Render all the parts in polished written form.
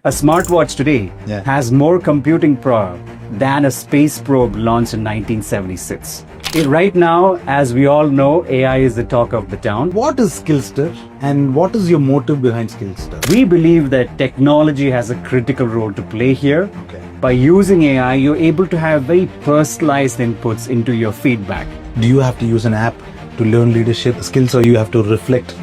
A smartwatch today has more computing power than a space probe launched in 1976. Right now, as we all know, AI is the talk of the town. What is Skillstr and what is your motive behind Skillstr? We believe that technology has a critical role to play here. By using AI, you're able to have very personalized inputs into your feedback. Do you have to use an app to learn leadership skills, or you have to reflect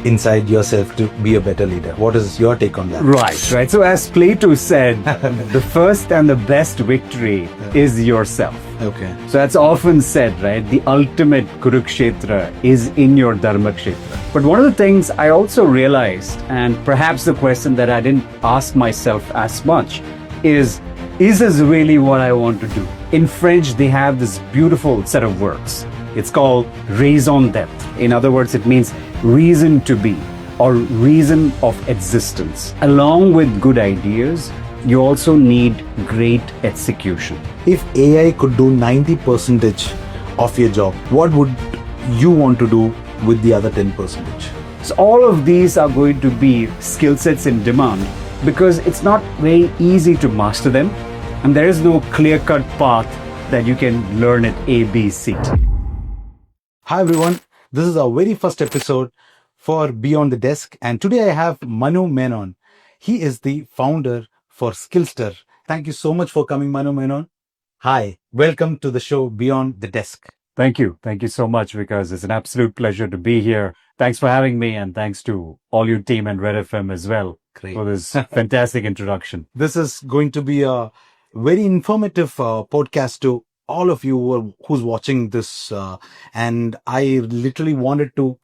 inside yourself to be a better leader? What is your take on that? Right. So as Plato said, the first and the best victory is yourself. Okay. So that's often said, right? The ultimate Kurukshetra is in your Dharmakshetra. But one of the things I also realized, and perhaps the question that I didn't ask myself as much, is this really what I want to do? In French, they have this beautiful set of words. It's called raison d'être. In other words, it means reason to be or reason of existence. Along with good ideas, you also need great execution. If AI could do 90% of your job, what would you want to do with the other 10%? So all of these are going to be skill sets in demand because it's not very easy to master them, and there is no clear-cut path that you can learn at ABC. Hi everyone, this is our very first episode for Beyond the Desk, and today I have Manu Menon. He is the founder for Skillstr. Thank you so much for coming, Manu Menon. Hi, welcome to the show Beyond the Desk. Thank you so much, because it's an absolute pleasure to be here. Thanks for having me, and thanks to all your team and Red FM as well. Great. For this fantastic introduction. This is going to be a very informative podcast to all of you who's watching this, and I literally wanted to,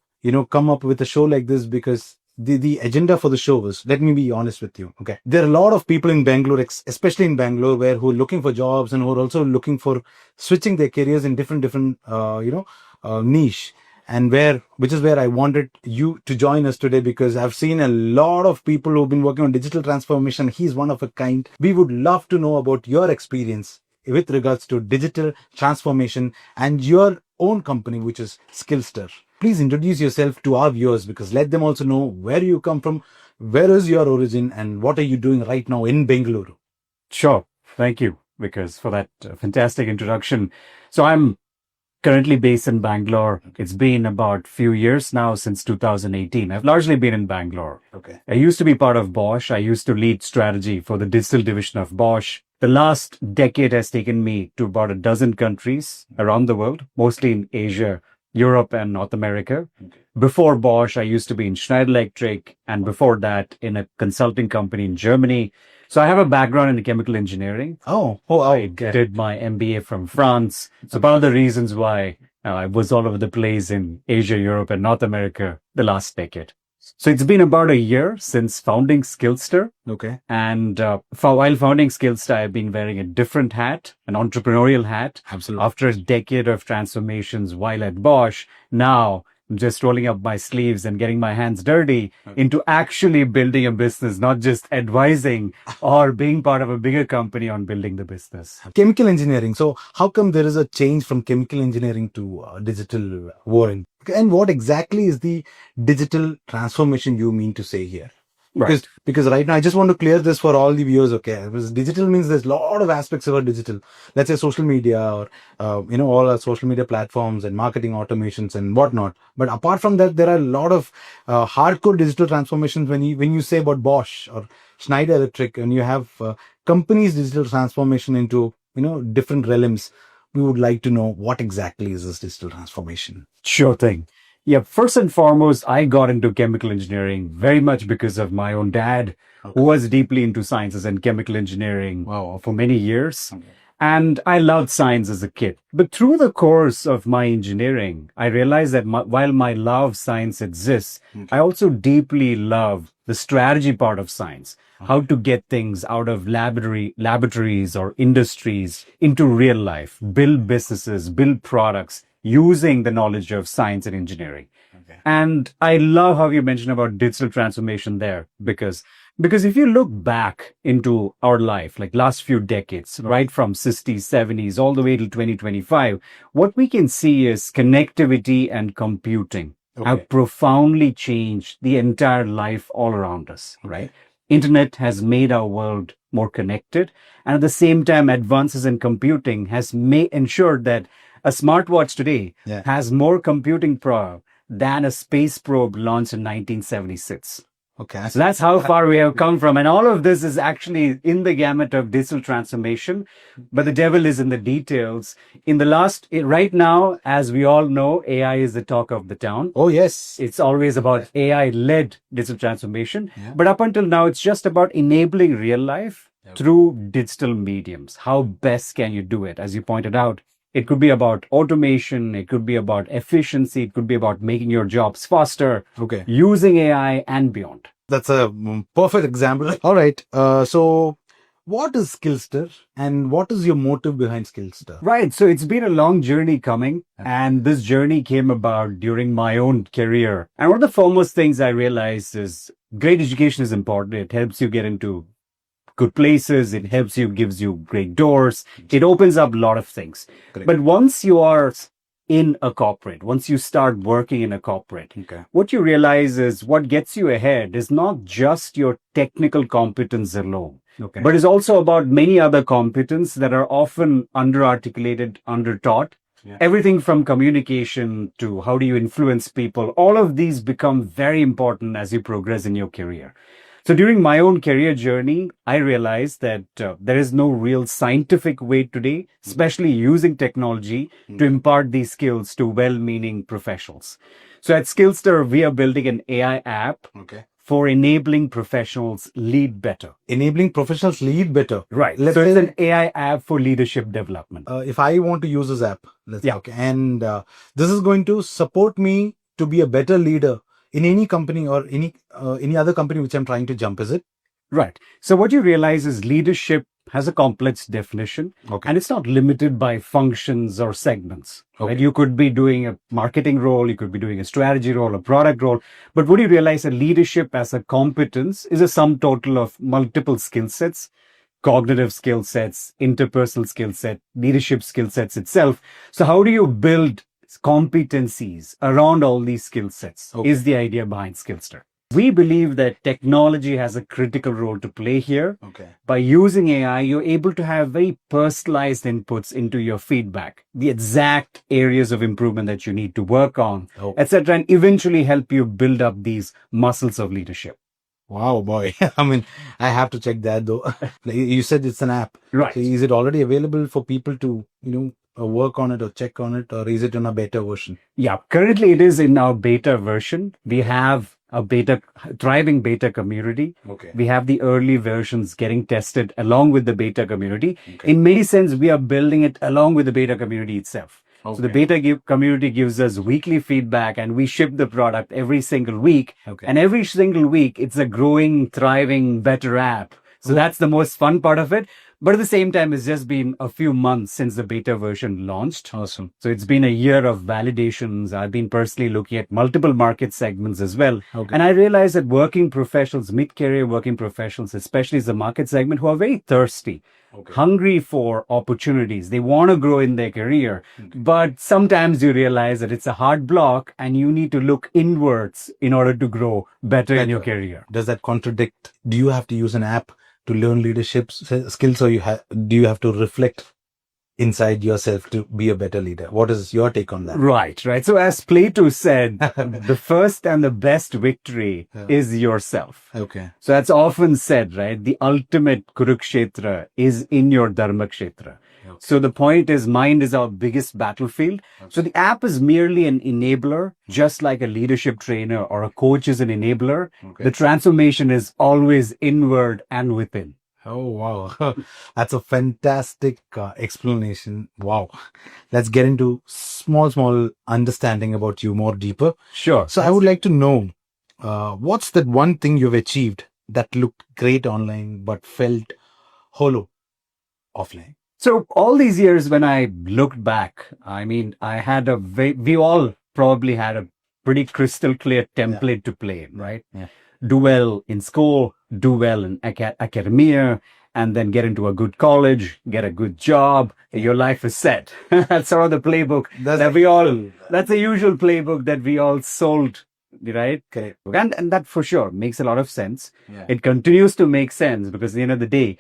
come up with a show like this because the agenda for the show was, let me be honest with you. Okay. There are a lot of people in Bangalore, especially in Bangalore, who are looking for jobs and who are also looking for switching their careers in different niche. And which is where I wanted you to join us today, because I've seen a lot of people who've been working on digital transformation. He's one of a kind. We would love to know about your experience with regards to digital transformation and your own company, which is Skillstr. Please introduce yourself to our viewers, because let them also know where you come from, where is your origin, and what are you doing right now in Bengaluru. Sure. Thank you, Vikas, for that fantastic introduction. So I'm currently based in Bangalore. It's been about few years now, since 2018. I've largely been in Bangalore. Okay. I used to be part of Bosch. I used to lead strategy for the digital division of Bosch. The last decade has taken me to about a dozen countries around the world, mostly in Asia, Europe, and North America. Okay. Before Bosch, I used to be in Schneider Electric, and before that in a consulting company in Germany. So I have a background in chemical engineering. I did my MBA from France. So one of the reasons why I was all over the place in Asia, Europe, and North America the last decade. So it's been about a year since founding Skillstr. Okay. And while founding Skillstr, I've been wearing a different hat, an entrepreneurial hat. Absolutely. After a decade of transformations while at Bosch, now I'm just rolling up my sleeves and getting my hands dirty into actually building a business, not just advising or being part of a bigger company on building the business. Chemical engineering. So how come there is a change from chemical engineering to digital world? And what exactly is the digital transformation you mean to say here? Because right now I just want to clear this for all the viewers. Okay, because digital means there's a lot of aspects about digital. Let's say social media, or all our social media platforms and marketing automations and whatnot. But apart from that, there are a lot of hardcore digital transformations when you say about Bosch or Schneider Electric, and you have companies' digital transformation into different realms. We would like to know what exactly is this digital transformation. Sure thing. Yeah, first and foremost, I got into chemical engineering very much because of my own dad, who was deeply into sciences and chemical engineering for many years. Okay. And I loved science as a kid. But through the course of my engineering, I realized that while my love of science exists, I also deeply love the strategy part of science. How to get things out of laboratories or industries into real life, build businesses, build products, using the knowledge of science and engineering. Okay. And I love how you mentioned about digital transformation there, because if you look back into our life, like last few decades, right from 60s, 70s, all the way to 2025, what we can see is connectivity and computing have profoundly changed the entire life all around us, right? internet has made our world more connected. And at the same time, advances in computing has ensured that a smartwatch today has more computing power than a space probe launched in 1976. Okay. So that's how far we have come from. And all of this is actually in the gamut of digital transformation, but the devil is in the details. Right now, as we all know, AI is the talk of the town. Oh, yes. It's always about AI-led digital transformation. But up until now, it's just about enabling real life through digital mediums. How best can you do it? As you pointed out, it could be about automation. It could be about efficiency. It could be about making your jobs faster, using AI and beyond. That's a perfect example. All right. So what is Skillstr and what is your motive behind Skillstr? Right. So it's been a long journey coming, and this journey came about during my own career. And one of the foremost things I realized is great education is important. It helps you get into good places. It helps you, gives you great doors. It opens up a lot of things. Correct. But once you are in a corporate, once you start working in a corporate, what you realize is what gets you ahead is not just your technical competence alone, but it's also about many other competence that are often under-articulated, under-taught. Everything from communication to how do you influence people, all of these become very important as you progress in your career. So during my own career journey, I realized that there is no real scientific way today, especially using technology to impart these skills to well-meaning professionals. So at Skillstr, we are building an AI app for enabling professionals lead better. Enabling professionals lead better. Right. So it's an AI app for leadership development. If I want to use this app, and this is going to support me to be a better leader in any company or any other company which I'm trying to jump, is it? Right. So what you realize is leadership has a complex definition, and it's not limited by functions or segments. Right? You could be doing a marketing role, you could be doing a strategy role, a product role. But what you realize that leadership as a competence is a sum total of multiple skill sets, cognitive skill sets, interpersonal skill set, leadership skill sets itself. So how do you build competencies around all these skill sets is the idea behind Skillstr. We believe that technology has a critical role to play here. By using AI, you're able to have very personalized inputs into your feedback, the exact areas of improvement that you need to work on, etc., and eventually help you build up these muscles of leadership. Wow, boy. I mean, I have to check that though. You said it's an app. Right. So is it already available for people to, work on it or check on it, or is it in a beta version? Yeah, currently it is in our beta version. We have a thriving beta community. We have the early versions getting tested along with the beta community. In many sense, we are building it along with the beta community itself. So the beta community gives us weekly feedback, and we ship the product every single week. And every single week, it's a growing, thriving, better app. So that's the most fun part of it. But at the same time, it's just been a few months since the beta version launched. Awesome. So it's been a year of validations. I've been personally looking at multiple market segments as well. And I realized that working professionals, mid-career working professionals, especially as the market segment, who are very thirsty, hungry for opportunities. They want to grow in their career. But sometimes you realize that it's a hard block and you need to look inwards in order to grow better in your career. Does that contradict? Do you have to use an app to learn leadership skills, or do you have to reflect inside yourself to be a better leader? What is your take on that? Right. So as Plato said, the first and the best victory is yourself. So that's often said, right? The ultimate Kurukshetra is in your Dharmakshetra. So the point is, mind is our biggest battlefield. So the app is merely an enabler, just like a leadership trainer or a coach is an enabler. The transformation is always inward and within. Oh, wow. That's a fantastic explanation. Wow. Let's get into small understanding about you more deeper. Sure. So I would like to know, what's that one thing you've achieved that looked great online but felt hollow offline? So all these years when I looked back, I mean, we all probably had a pretty crystal clear template to play, right? Do well in school, do well in academia, and then get into a good college, get a good job. Your life is set. That's sort of the playbook that's the usual playbook that we all sold right? Correct. And that for sure makes a lot of sense. Yeah. It continues to make sense because at the end of the day,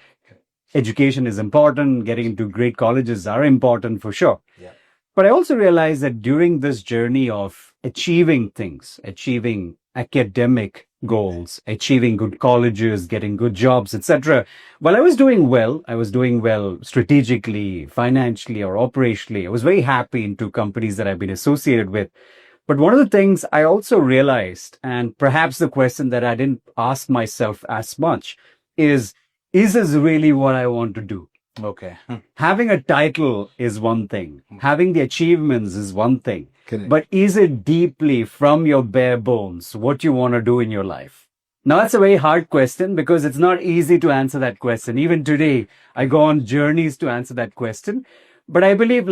education is important. Getting into great colleges are important for sure. Yeah. But I also realized that during this journey of achieving things, achieving academic goals, achieving good colleges, getting good jobs, etc. While I was doing well strategically, financially, or operationally. I was very happy into companies that I've been associated with. But one of the things I also realized, and perhaps the question that I didn't ask myself as much, is this really what I want to do? Okay. Having a title is one thing. Having the achievements is one thing. Correct. But is it deeply from your bare bones what you want to do in your life? Now, that's a very hard question because it's not easy to answer that question. Even today, I go on journeys to answer that question. But I believe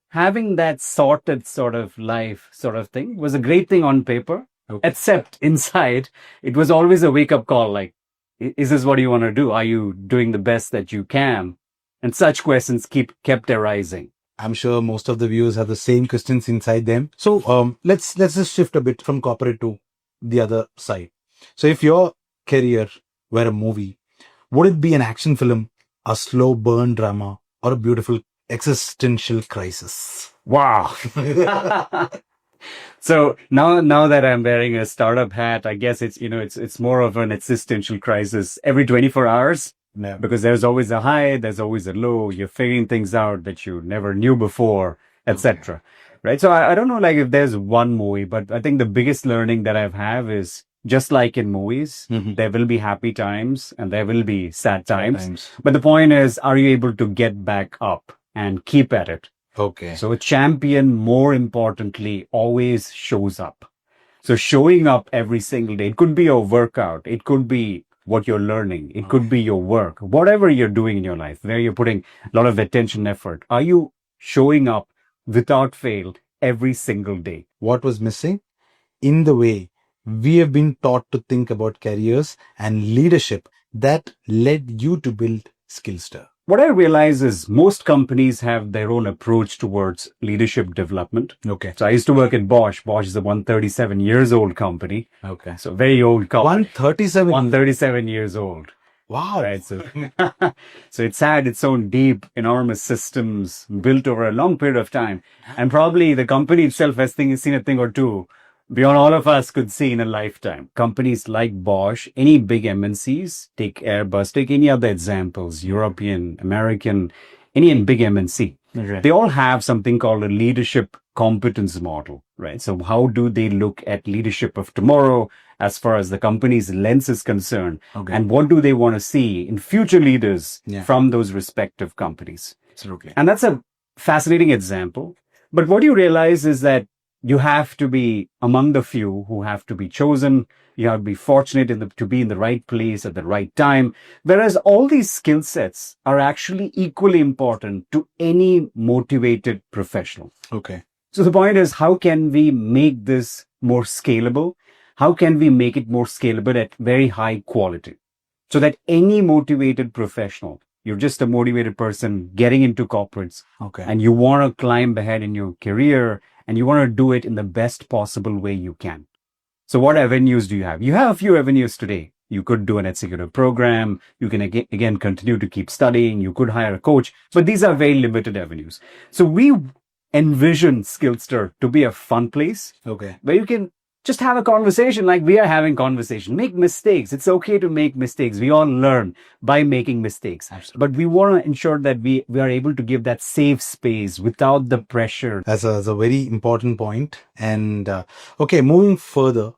having that sorted sort of life sort of thing was a great thing on paper, except inside, it was always a wake-up call like, is this what you want to do? Are you doing the best that you can? And such questions kept arising. I'm sure most of the viewers have the same questions inside them. So let's just shift a bit from corporate to the other side. So if your career were a movie, would it be an action film, a slow burn drama, or a beautiful existential crisis? Wow. So now that I'm wearing a startup hat, I guess it's more of an existential crisis every 24 hours. No. Because there's always a high, there's always a low, you're figuring things out that you never knew before, etc. Right? So I don't know if there's one movie, but I think the biggest learning that I've had is just like in movies, there will be happy times and there will be sad times. But the point is, are you able to get back up and keep at it? Okay. So a champion, more importantly, always shows up. So showing up every single day, it could be a workout, it could be what you're learning, it could be your work, whatever you're doing in your life, where you're putting a lot of attention, effort. Are you showing up without fail every single day? What was missing? In the way we have been taught to think about careers and leadership that led you to build Skillstr. What I realize is most companies have their own approach towards leadership development. Okay. So I used to work at Bosch. Bosch is a 137 years old company. Okay. So very old company. 137 years old. Wow. Right. So, so it's had its own deep, enormous systems built over a long period of time. And probably the company itself has seen a thing or two beyond all of us could see in a lifetime. Companies like Bosch, any big MNCs, take Airbus, take any other examples, European, American, any big MNC. Okay. They all have something called a leadership competence model, right? So how do they look at leadership of tomorrow as far as the company's lens is concerned? Okay. And what do they want to see in future leaders from those respective companies? Absolutely. And that's a fascinating example. But what you realize is that you have to be among the few who have to be chosen. You have to be fortunate to be in the right place at the right time. Whereas all these skill sets are actually equally important to any motivated professional. Okay. So the point is, how can we make this more scalable? How can we make it more scalable at very high quality? So that any motivated professional, you're just a motivated person getting into corporates, and you want to climb ahead in your career, and you want to do it in the best possible way you can. So what avenues do you have? You have a few avenues today. You could do an executive program. You can again continue to keep studying. You could hire a coach, but these are very limited avenues. So we envision Skillstr to be a fun place where you can just have a conversation like we are having conversation. Make mistakes. It's okay to make mistakes. We all learn by making mistakes. Absolutely. But we want to ensure that we are able to give that safe space without the pressure. That's a very important point. And moving further,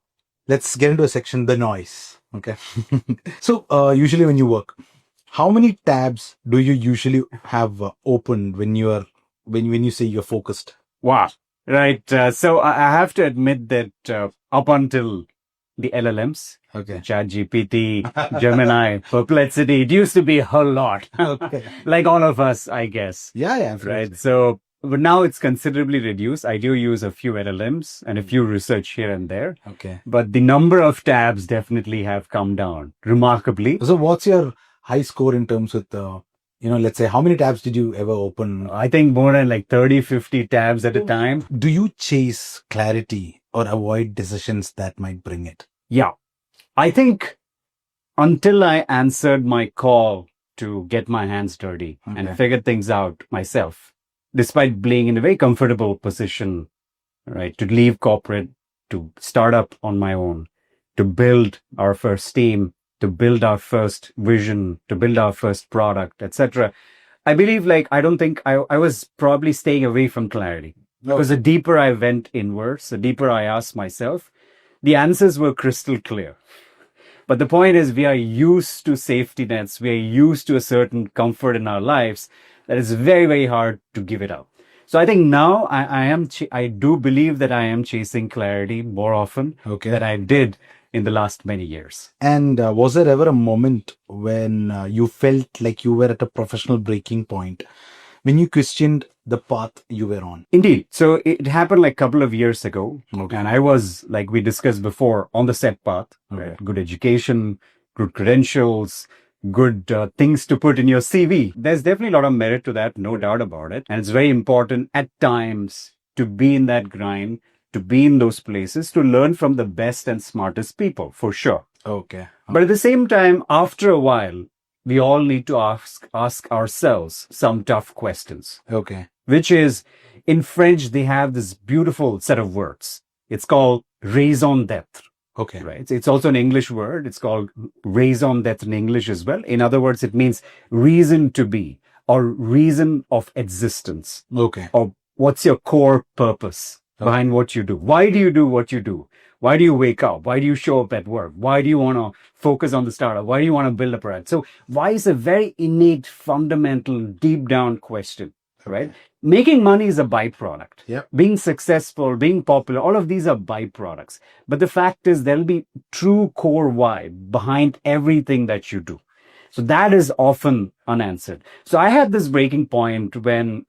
let's get into a section, the noise. Okay. So usually when you work, how many tabs do you usually have open when you say you're focused? Wow. Right. So I have to admit that up until the LLMs, ChatGPT, Gemini, Perplexity, it used to be a whole lot. Like all of us, I guess. Yeah. Right. So, but now it's considerably reduced. I do use a few LLMs and a few research here and there. Okay. But the number of tabs definitely have come down remarkably. So what's your high score in terms with let's say, how many tabs did you ever open? I think more than like 30, 50 tabs at a time. Do you chase clarity or avoid decisions that might bring it? Yeah. I think until I answered my call to get my hands dirty and figure things out myself, despite being in a very comfortable position, right, to leave corporate, to start up on my own, to build our first team, to build our first vision, to build our first product, etc. I believe I don't think I was probably staying away from clarity. Because the deeper I went inwards, the deeper I asked myself, the answers were crystal clear. But the point is, we are used to safety nets. We are used to a certain comfort in our lives that is very, very hard to give it up. So I think now I do believe that I am chasing clarity more often than I did in the last many years. And was there ever a moment when you felt like you were at a professional breaking point, when you questioned the path you were on? Indeed. So it happened like a couple of years ago. And I was, like we discussed before, on the set path. Right? Good education, good credentials, good things to put in your CV. There's definitely a lot of merit to that, no doubt about it. And it's very important at times to be in that grind, to be in those places, to learn from the best and smartest people, for sure. But at the same time, after a while, we all need to ask ourselves some tough questions. Which is, in French, they have this beautiful set of words. It's called raison d'être. Right. It's also an English word. It's called raison d'être in English as well. In other words, it means reason to be or reason of existence. Or what's your core purpose behind what you do? Why do you do what you do? Why do you wake up? Why do you show up at work? Why do you want to focus on the startup? Why do you want to build a product? So why is a very innate, fundamental, deep down question, right? Making money is a byproduct. Being successful, being popular, all of these are byproducts. But the fact is there'll be true core why behind everything that you do. So that is often unanswered. So I had this breaking point when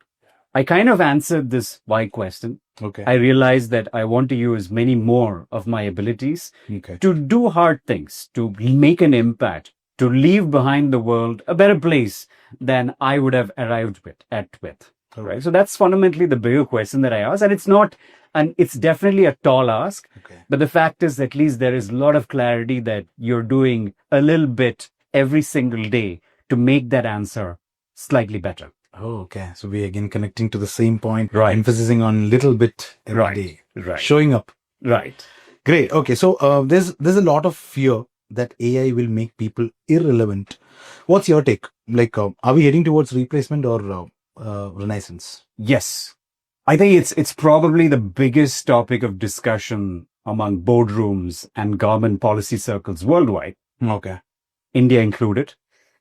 I kind of answered this why question. I realized that I want to use many more of my abilities to do hard things, to make an impact, to leave behind the world a better place than I would have arrived with. Right. So that's fundamentally the bigger question that I asked. And it's definitely a tall ask. But the fact is, at least there is a lot of clarity that you're doing a little bit every single day to make that answer slightly better. So we again connecting to the same point, emphasizing on little bit every day, showing up. Great. So there's a lot of fear that AI will make people irrelevant. What's your take? Are we heading towards replacement or renaissance? Yes. I think it's probably the biggest topic of discussion among boardrooms and government policy circles worldwide. India included.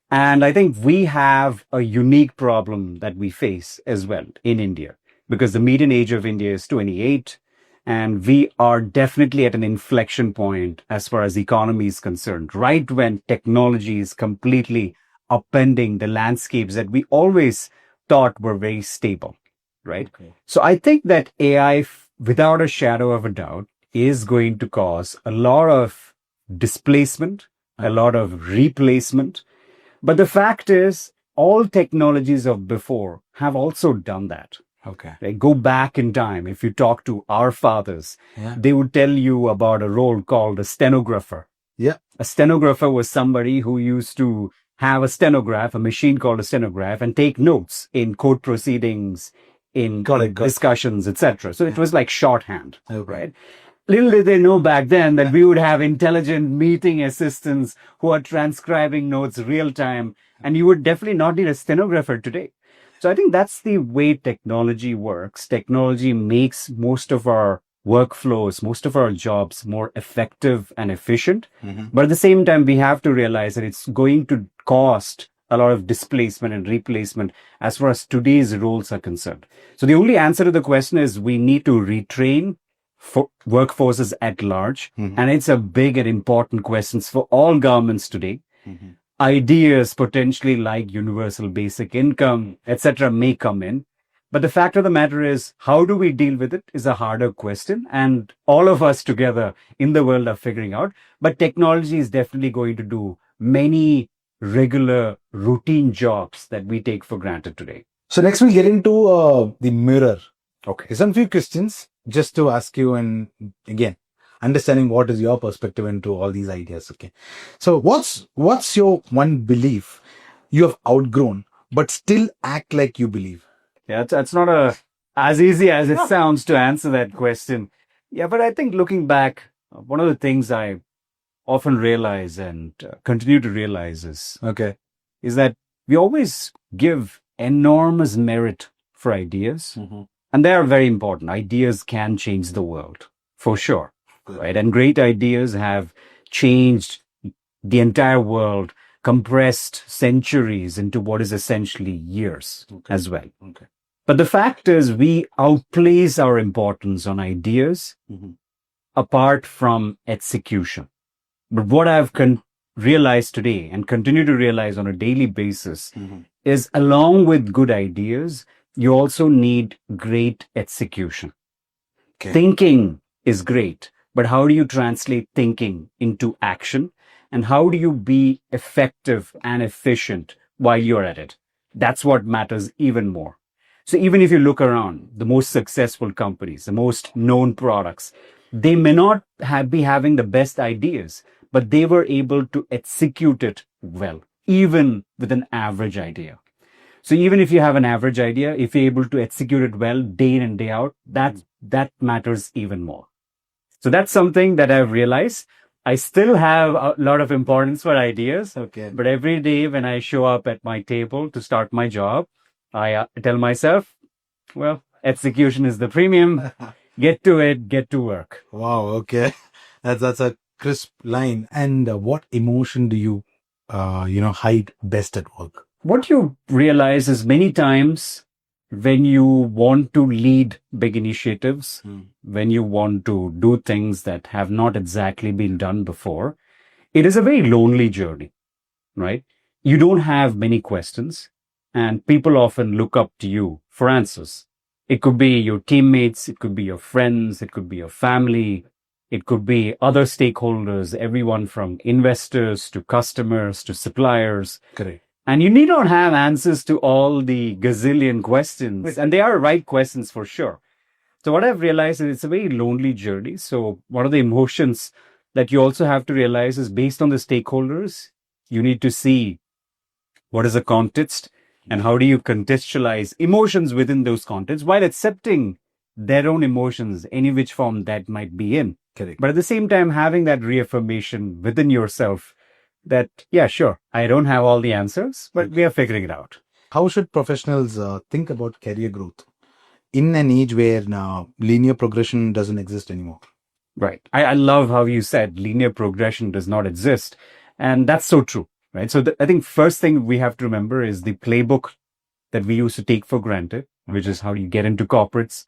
And I think we have a unique problem that we face as well in India, because the median age of India is 28, and we are definitely at an inflection point as far as the economy is concerned, right when technology is completely upending the landscapes that we always thought were very stable, right? So I think that AI, without a shadow of a doubt, is going to cause a lot of displacement, a lot of replacement. But the fact is, all technologies of before have also done that. Go back in time. If you talk to our fathers, they would tell you about a role called a stenographer. A stenographer was somebody who used to have a stenograph, a machine called a stenograph, and take notes in court proceedings, in discussions, etc. So it was like shorthand, right? Little did they know back then that we would have intelligent meeting assistants who are transcribing notes real time, and you would definitely not need a stenographer today. So I think that's the way technology works. Technology makes most of our workflows, most of our jobs more effective and efficient. But at the same time, we have to realize that it's going to cost a lot of displacement and replacement as far as today's roles are concerned. So the only answer to the question is we need to retrain for workforces at large. And it's a big and important question for all governments today. Ideas potentially like universal basic income, etc. may come in. But the fact of the matter is, how do we deal with it is a harder question. And all of us together in the world are figuring out. But technology is definitely going to do many regular routine jobs that we take for granted today. So next we'll get into the mirror. Okay. Some few questions just to ask you, and again, understanding what is your perspective into all these ideas. Okay. So what's your one belief you have outgrown but still act like you believe? Yeah, it's not as easy as it sounds to answer that question. Yeah, but I think looking back, one of the things I often realize and continue to realize is that we always give enormous merit for ideas, and they are very important. Ideas can change the world for sure, right? And great ideas have changed the entire world, compressed centuries into what is essentially years as well. Okay. But the fact is, we outplace our importance on ideas apart from execution. But what I've realized today and continue to realize on a daily basis is, along with good ideas, you also need great execution. Okay. Thinking is great, but how do you translate thinking into action? And how do you be effective and efficient while you're at it? That's what matters even more. So even if you look around, the most successful companies, the most known products, they may not be having the best ideas, but they were able to execute it well, even with an average idea. So even if you have an average idea, if you're able to execute it well day in and day out, that matters even more. So that's something that I've realized. I still have a lot of importance for ideas. Okay. But every day when I show up at my table to start my job, I tell myself, well, execution is the premium. Get to it, get to work. Wow. Okay. That's a crisp line. And what emotion do you, hide best at work? What you realize is, many times when you want to lead big initiatives, when you want to do things that have not exactly been done before, it is a very lonely journey, right? You don't have many questions, and people often look up to you for answers. It could be your teammates, it could be your friends, it could be your family, it could be other stakeholders, everyone from investors to customers to suppliers. Correct. And you need not have answers to all the gazillion questions. And they are right questions for sure. So what I've realized is, it's a very lonely journey. So one of the emotions that you also have to realize is, based on the stakeholders, you need to see what is the context and how do you contextualize emotions within those contexts while accepting their own emotions, any which form that might be in. Correct. But at the same time, having that reaffirmation within yourself that, yeah, sure, I don't have all the answers, but we are figuring it out. How should professionals think about career growth in an age where now linear progression doesn't exist anymore? Right. I love how you said linear progression does not exist. And that's so true, right? So I think first thing we have to remember is the playbook that we used to take for granted, which is how you get into corporates,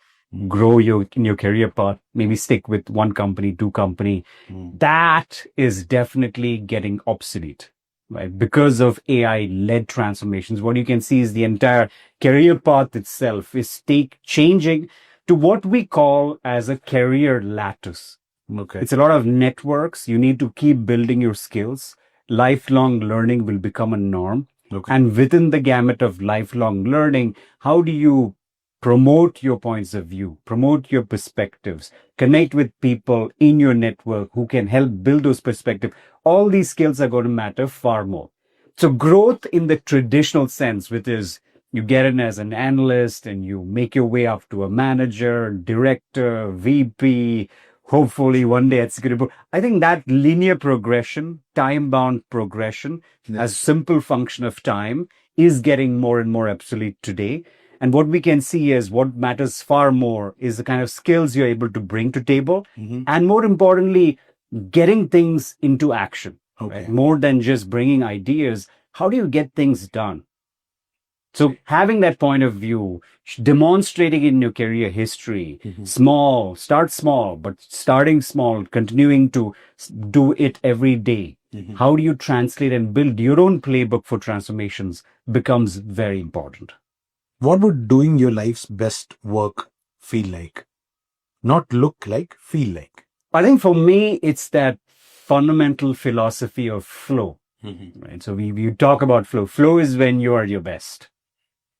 grow in your career path, maybe stick with one company, two company. That is definitely getting obsolete, right? Because of AI-led transformations, what you can see is the entire career path itself is changing to what we call as a career lattice. Okay. It's a lot of networks. You need to keep building your skills. Lifelong learning will become a norm. Okay. And within the gamut of lifelong learning, how do you promote your points of view, promote your perspectives, connect with people in your network who can help build those perspectives? All these skills are going to matter far more. So growth in the traditional sense, which is you get in as an analyst and you make your way up to a manager, director, VP, hopefully one day executive. I think that linear progression, time-bound progression, as simple function of time, is getting more and more obsolete today. And what we can see is what matters far more is the kind of skills you're able to bring to table. And more importantly, getting things into action. Okay. Right? More than just bringing ideas. How do you get things done? So having that point of view, demonstrating in your career history, start small, but starting small, continuing to do it every day. How do you translate and build your own playbook for transformations becomes very important. What would doing your life's best work feel like? Not look like, feel like. I think for me, it's that fundamental philosophy of flow right? So we talk about flow. Flow is when you are your best.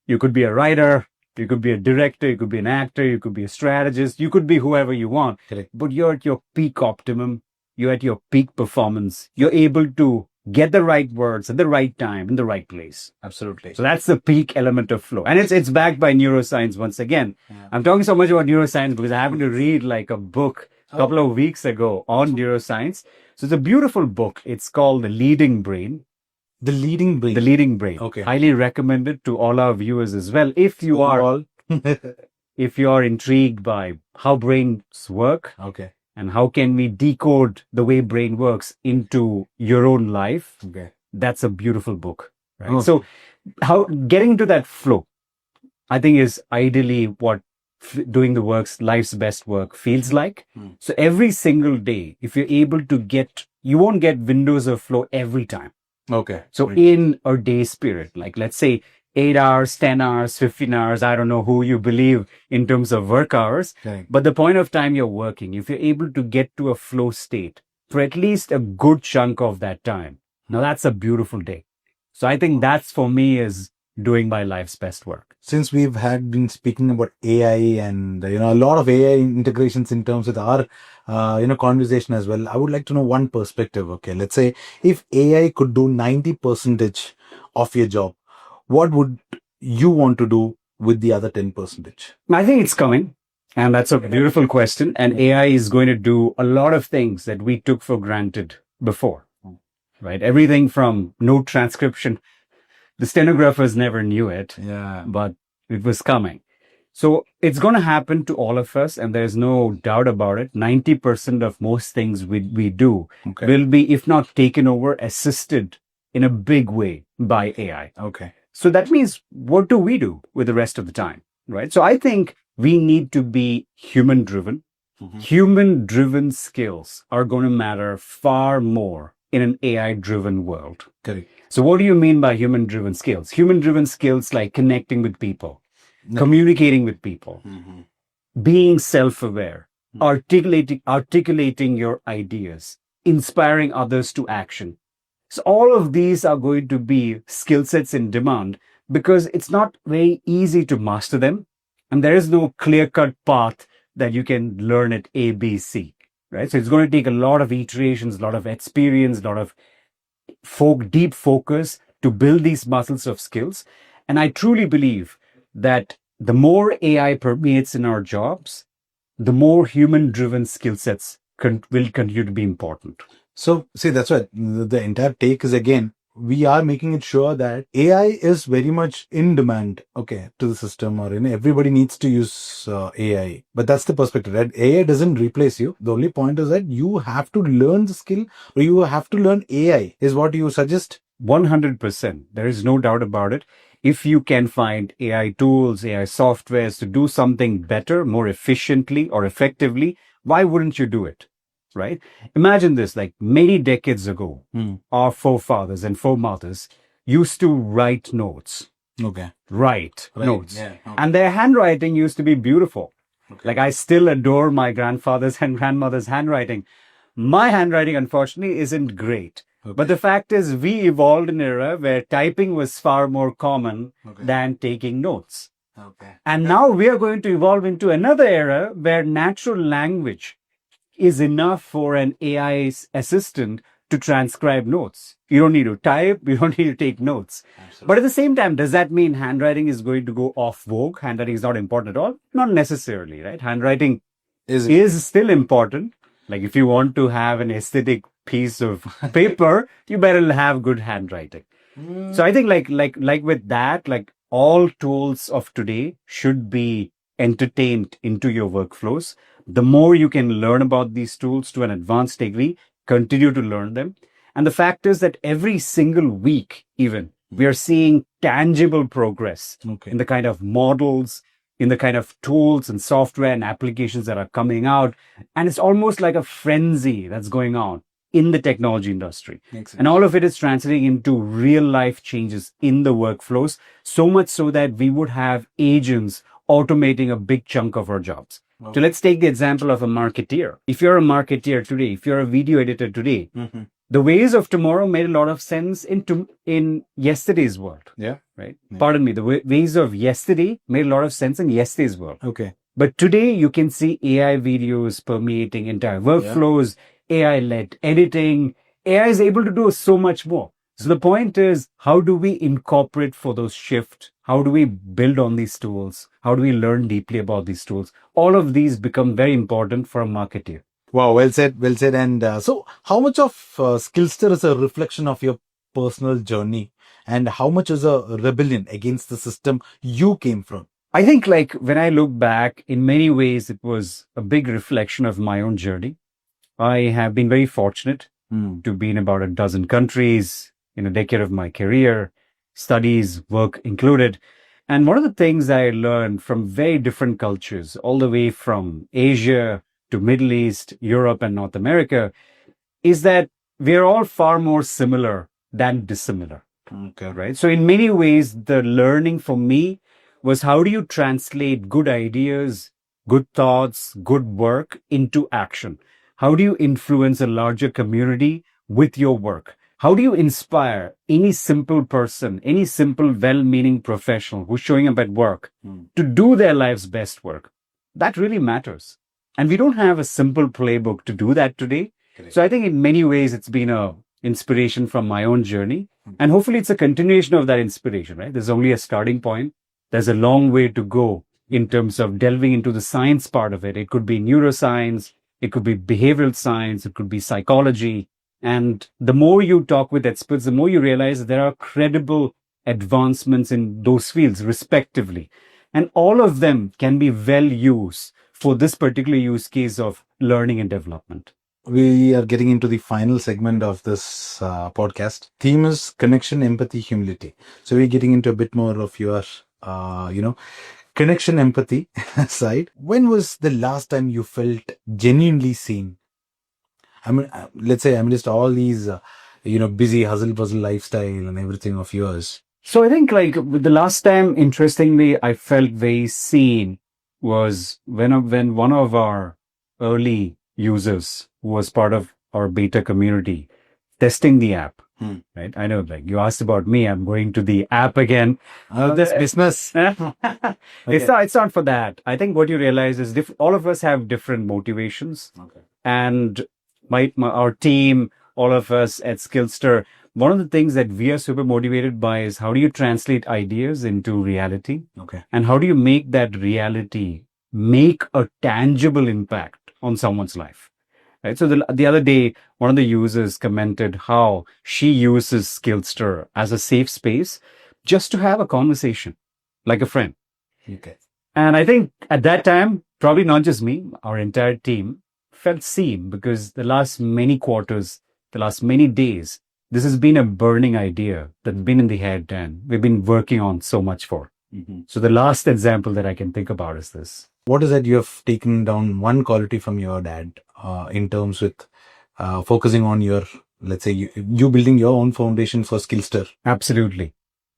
You could be a writer, you could be a director, you could be an actor, you could be a strategist, you could be whoever you want. Correct. But you're at your peak optimum, you're at your peak performance, you're able to get the right words at the right time in the right place. Absolutely. So that's the peak element of flow. And it's backed by neuroscience once again. Yeah. I'm talking so much about neuroscience because I happened to read like a book a couple of weeks ago on neuroscience. So it's a beautiful book. It's called The Leading Brain. The Leading Brain. The Leading Brain. Okay. Highly recommended to all our viewers as well. If you are intrigued by how brains work, Okay. and how can we decode the way brain works into your own life, Okay. that's a beautiful book. Right? Oh. So how getting into that flow, I think, is ideally what doing the work's life's best work feels like. So every single day, if you're able to you won't get windows of flow every time. Okay. So in a day spirit, like let's say 8 hours, 10 hours, 15 hours, I don't know who you believe in terms of work hours, Correct. but the point of time you're working, if you're able to get to a flow state for at least a good chunk of that time, now that's a beautiful day. So I think that's for me is doing my life's best work. Since we've been speaking about AI and a lot of AI integrations in terms with our conversation as well, I would like to know one perspective. Okay, let's say if AI could do 90% of your job, what would you want to do with the other 10%? I think it's coming. And that's a beautiful question. And AI is going to do a lot of things that we took for granted before, right? Everything from note transcription. The stenographers never knew it, but it was coming. So it's going to happen to all of us. And there's no doubt about it. 90% of most things we do will be, if not taken over, assisted in a big way by AI. Okay. So that means what do we do with the rest of the time, right? So I think we need to be human driven. Human driven skills are going to matter far more in an AI driven world. Correct. So what do you mean by human driven skills? Human driven skills like connecting with people, communicating with people, being self-aware, articulating your ideas, inspiring others to action. So all of these are going to be skill sets in demand because it's not very easy to master them. And there is no clear-cut path that you can learn at A, B, C, right? So it's going to take a lot of iterations, a lot of experience, a lot of deep focus to build these muscles of skills. And I truly believe that the more AI permeates in our jobs, the more human-driven skill sets will continue to be important. So, see, that's what the entire take is. Again, we are making it sure that AI is very much in demand, to the system, or everybody needs to use AI. But that's the perspective, right? AI doesn't replace you. The only point is that you have to learn the skill, or you have to learn AI, is what you suggest. 100%. There is no doubt about it. If you can find AI tools, AI softwares to do something better, more efficiently or effectively, why wouldn't you do it? Right? Imagine this, like many decades ago, our forefathers and foremothers used to write notes. Write notes. Yeah. And their handwriting used to be beautiful. Like I still adore my grandfather's and grandmother's handwriting. My handwriting, unfortunately, isn't great. But the fact is, we evolved in an era where typing was far more common than taking notes. And now we are going to evolve into another era where natural language is enough for an AI assistant to transcribe notes. You don't need to type, you don't need to take notes. Absolutely. But at the same time, does that mean handwriting is going to go off vogue? Handwriting is not important at all? Not necessarily, right? Handwriting is still important. Like if you want to have an aesthetic piece of paper, you better have good handwriting. So I think like with that, like all tools of today should be entertained into your workflows. The more you can learn about these tools to an advanced degree, continue to learn them. And the fact is that every single week, even, we are seeing tangible progress in the kind of models, in the kind of tools and software and applications that are coming out. And it's almost like a frenzy that's going on in the technology industry. And all of it is translating into real life changes in the workflows, so much so that we would have agents automating a big chunk of our jobs. So let's take the example of a marketeer. If you're a marketeer today, if you're a video editor today, the ways of tomorrow made a lot of sense in yesterday's world. Yeah. Right. Yeah. Pardon me. The ways of yesterday made a lot of sense in yesterday's world. Okay. But today you can see AI videos permeating entire workflows, AI-led editing. AI is able to do so much more. So the point is, how do we incorporate for those shifts? How do we build on these tools? How do we learn deeply about these tools? All of these become very important for a marketer. Wow, well said, well said. And so, how much of Skillstr is a reflection of your personal journey, and how much is a rebellion against the system you came from? I think, like, when I look back, in many ways, it was a big reflection of my own journey. I have been very fortunate to be in about a dozen countries in a decade of my career, studies, work included. And one of the things I learned from very different cultures, all the way from Asia to Middle East, Europe, and North America, is that we're all far more similar than dissimilar. Okay. Right? So in many ways, the learning for me was, how do you translate good ideas, good thoughts, good work into action? How do you influence a larger community with your work? How do you inspire any simple person, any simple well-meaning professional who's showing up at work to do their life's best work? That really matters. And we don't have a simple playbook to do that today. Correct. So I think in many ways, it's been a inspiration from my own journey. And hopefully it's a continuation of that inspiration, right? There's only a starting point. There's a long way to go in terms of delving into the science part of it. It could be neuroscience. It could be behavioral science. It could be psychology. And the more you talk with experts, the more you realize that there are credible advancements in those fields, respectively. And all of them can be well used for this particular use case of learning and development. We are getting into the final segment of this podcast. Theme is connection, empathy, humility. So we're getting into a bit more of your, connection, empathy side. When was the last time you felt genuinely seen? I mean, let's say amidst all these, busy hustle bustle lifestyle and everything of yours. So I think, like, the last time, interestingly, I felt very seen was when one of our early users who was part of our beta community testing the app. Right? I know, like, you asked about me. I'm going to the app again. This business. It's not for that. I think what you realize is all of us have different motivations. Okay. And our team, all of us at Skillstr, one of the things that we are super motivated by is, how do you translate ideas into reality? Okay. And how do you make that reality make a tangible impact on someone's life? Right. So the other day, one of the users commented how she uses Skillstr as a safe space just to have a conversation like a friend. Okay. And I think at that time, probably not just me, our entire team felt seen, because the last many quarters, the last many days, this has been a burning idea that's been in the head and we've been working on so much for. So the last example that I can think about is this. What is that you have taken down one quality from your dad in terms with focusing on your, let's say, you building your own foundation for Skillstr? Absolutely.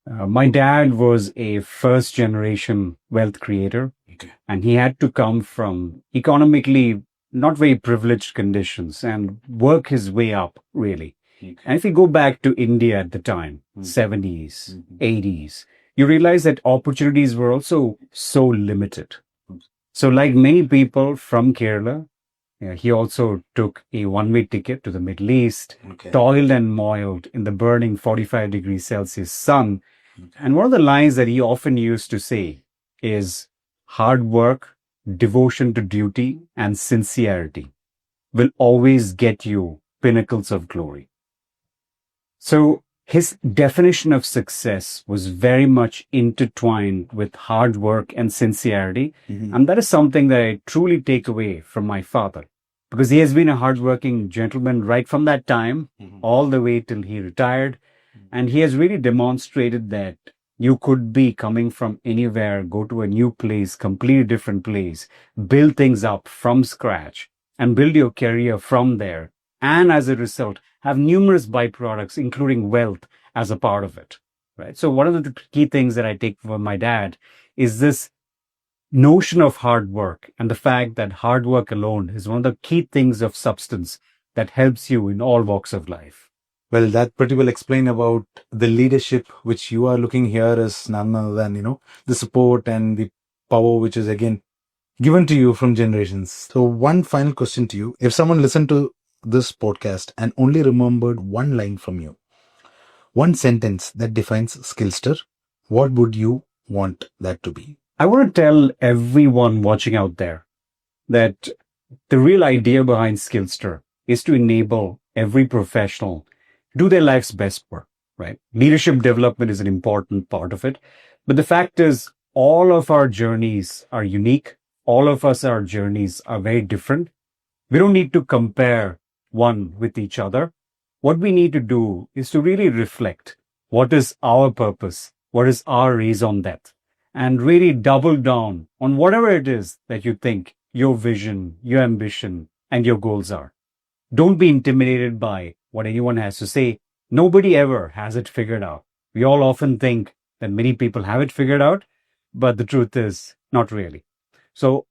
My dad was a first generation wealth creator. Okay. And he had to come from economically not very privileged conditions and work his way up, really. Okay. And if you go back to India at the time, 70s, 80s, you realize that opportunities were also so limited. So like many people from Kerala, he also took a one-way ticket to the Middle East, toiled and moiled in the burning 45 degrees Celsius sun. And one of the lines that he often used to say is, hard work, devotion to duty, and sincerity will always get you pinnacles of glory. So his definition of success was very much intertwined with hard work and sincerity. And that is something that I truly take away from my father, because he has been a hardworking gentleman right from that time all the way till he retired. And he has really demonstrated that you could be coming from anywhere, go to a new place, completely different place, build things up from scratch and build your career from there. And as a result, have numerous byproducts, including wealth as a part of it, right? So one of the key things that I take from my dad is this notion of hard work, and the fact that hard work alone is one of the key things of substance that helps you in all walks of life. Well, that pretty well explain about the leadership which you are looking here is none other than, the support and the power which is again given to you from generations. So one final question to you. If someone listened to this podcast and only remembered one line from you, one sentence that defines Skillstr, what would you want that to be? I want to tell everyone watching out there that the real idea behind Skillstr is to enable every professional do their life's best work, right? Leadership development is an important part of it. But the fact is, all of our journeys are unique. All of our journeys are very different. We don't need to compare one with each other. What we need to do is to really reflect what is our purpose, what is our raison d'etre, and really double down on whatever it is that you think your vision, your ambition, and your goals are. Don't be intimidated by what anyone has to say. Nobody ever has it figured out. We all often think that many people have it figured out, but the truth is not really. So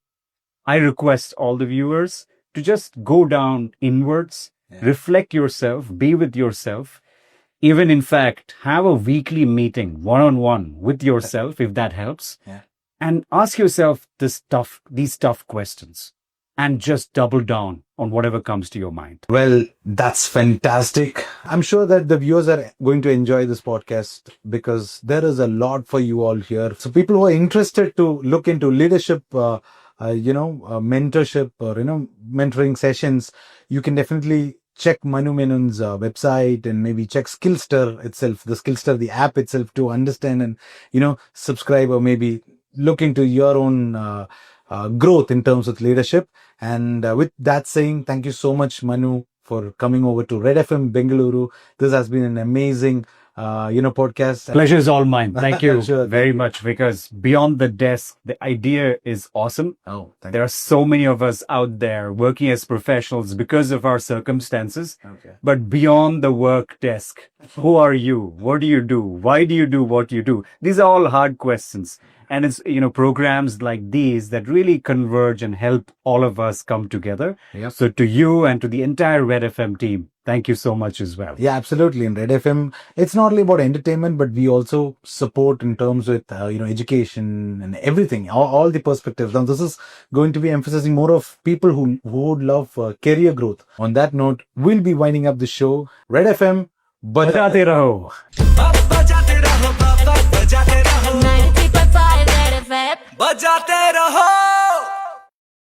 I request all the viewers to just go down inwards, reflect yourself, be with yourself, even in fact, have a weekly meeting one-on-one with yourself, if that helps, and ask yourself these tough questions and just double down on whatever comes to your mind. Well, that's fantastic. I'm sure that the viewers are going to enjoy this podcast because there is a lot for you all here. So people who are interested to look into leadership, mentorship or, mentoring sessions, you can definitely check Manu Menon's website and maybe check Skillstr itself, the app itself to understand and, subscribe or maybe look into your own growth in terms of leadership. And with that saying, thank you so much, Manu, for coming over to Red FM Bengaluru. This has been an amazing, podcast. Pleasure is all mine. Thank you Sure, very much, because beyond the desk, the idea is awesome. Oh, thank There are so many of us out there working as professionals because of our circumstances. Okay. But beyond the work desk, who are you? What do you do? Why do you do what you do? These are all hard questions. And it's, programs like these that really converge and help all of us come together. Yep. So to you and to the entire Red FM team, thank you so much as well. Yeah, absolutely. In Red FM, it's not only about entertainment, but we also support in terms with, education and everything, all the perspectives. Now, this is going to be emphasizing more of people who would love career growth. On that note, we'll be winding up the show. Red FM, बजाते रहो. बजाते रहो 90.5 Red FM. बजाते रहो.